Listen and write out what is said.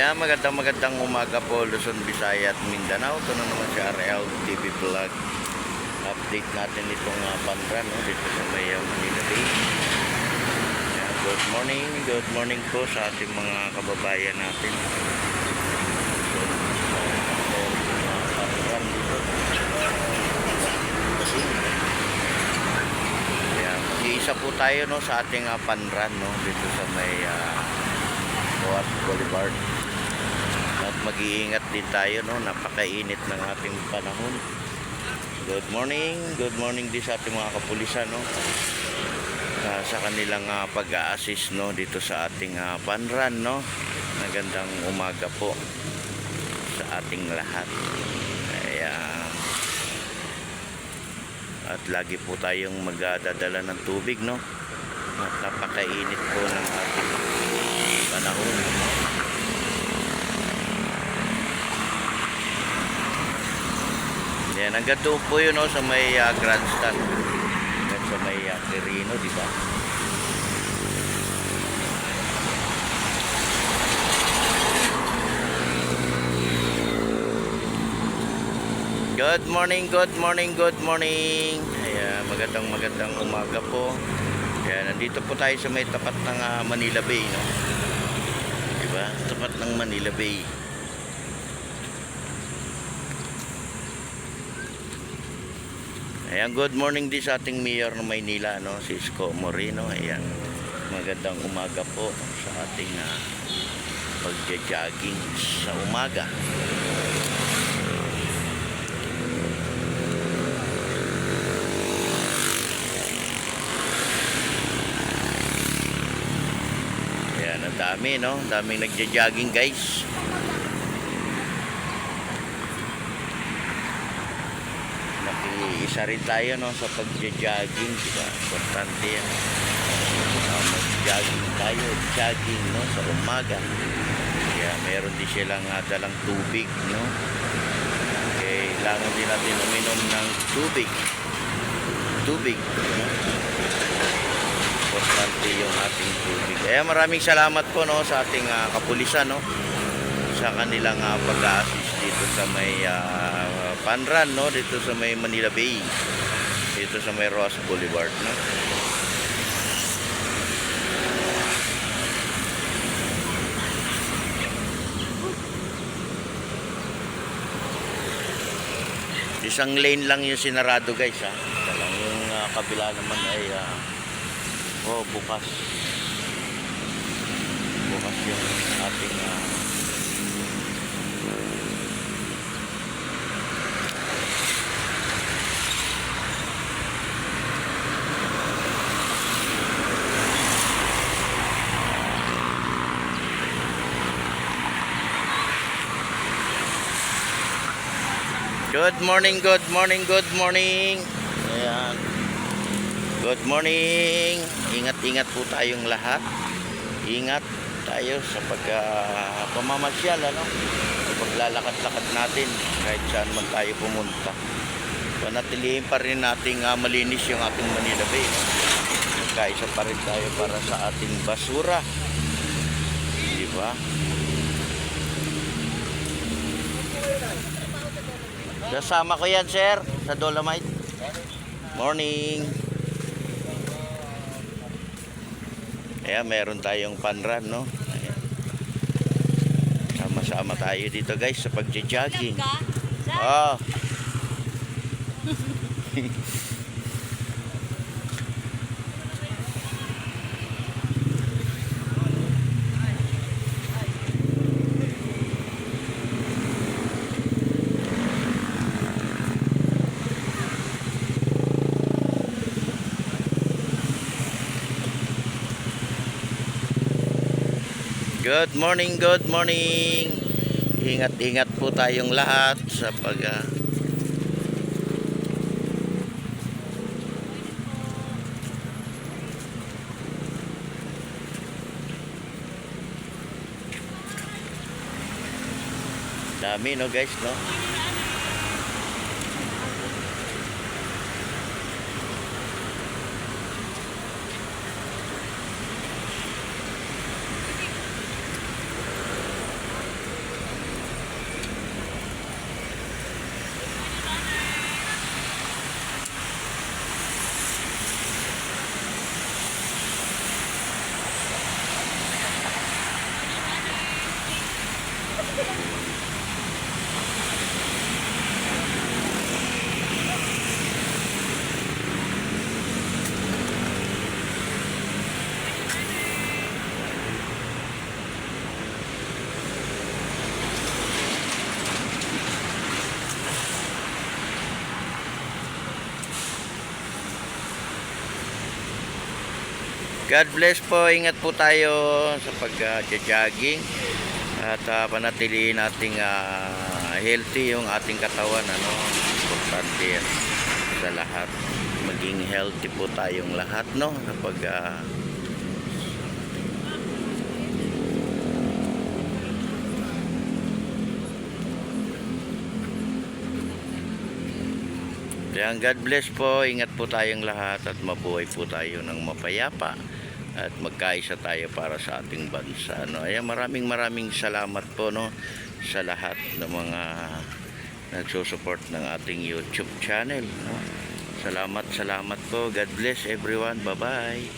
Ayan, magandang umaga po Luzon, Visayas at Mindanao. Ito na naman si RL TV Vlog. Update natin itong Panran, no? Dito sa may Manila Bay. Ayan, good morning po sa ating mga kababayan natin. So, Panran dito. Ayan, isa po tayo, no, sa ating Panran, no? Dito sa may Roas Boulevard. At mag-iingat din tayo, no? Napakainit ng ating panahon. Good morning din sa ating mga kapulisan, no? Sa kanilang pag-a-assist, no? Dito sa ating Panran, no? Magandang umaga po sa ating lahat. Ayan. At lagi po tayong magdadala ng tubig, no? At napakainit po ng ating panahon. Yan, hanggang doon po yun, no, sa may grandstand. Hanggang sa may Quirino, di ba? Good morning. Ayan, magandang umaga po. Ayan, nandito po tayo sa may tapat ng Manila Bay, no? Di ba? Tapat ng Manila Bay. Ayan, good morning din sa ating mayor ng Maynila, no, si Isko Moreno. Ayan, magandang umaga po sa ating pagja-jogging sa umaga. Ayan, ang dami, no, daming nagja-jogging, guys. Isa rin tayo, no, sa pagja-jogging, diba? Importante yan. Mag-jogging tayo, jogging, no, sa umaga. Kaya meron din silang dalang tubig, no. Kailangan din natin uminom ng tubig, no? Importante yung ating tubig. Kaya maraming salamat po, no, sa ating kapulisan, no, sa kanilang pag-a-assist dito sa may Panran, no, dito sa may Manila Bay, dito sa may Roas Boulevard, no. Isang lane lang yung sinarado, guys, ha. Lang yung kabila naman ay bukas yung ating Good morning. Ayan. Good morning. Ingat po tayong lahat. Ingat tayo sa pamamasyal, ano? Sa paglalakad-lakad natin kahit saan man tayo pumunta. Panatilihin pa rin nating malinis yung ating Manila Bay. Magkaisa pa rin tayo para sa ating basura. Di ba? Kasama ko yan, sir, sa Dolomite. Morning. Ayan, meron tayong Panran, no? Ayan. Sama-sama tayo dito, guys, sa pagja-jogging. Oh. Good morning. Ingat po tayong lahat sa dami, no, guys, no. God bless po. Ingat po tayo sa pag-jogging. At panatilihin nating healthy yung ating katawan. Importante yan sa lahat. Maging healthy po tayong lahat, no? Kapag kaya God bless po. Ingat po tayong lahat at mabuhay po tayo ng mapayapa at magkaisa tayo para sa ating bansa, no? Ayan, maraming salamat po, no, sa lahat ng mga nagsusupport ng ating YouTube channel, no? Salamat po. God bless everyone. Bye-bye.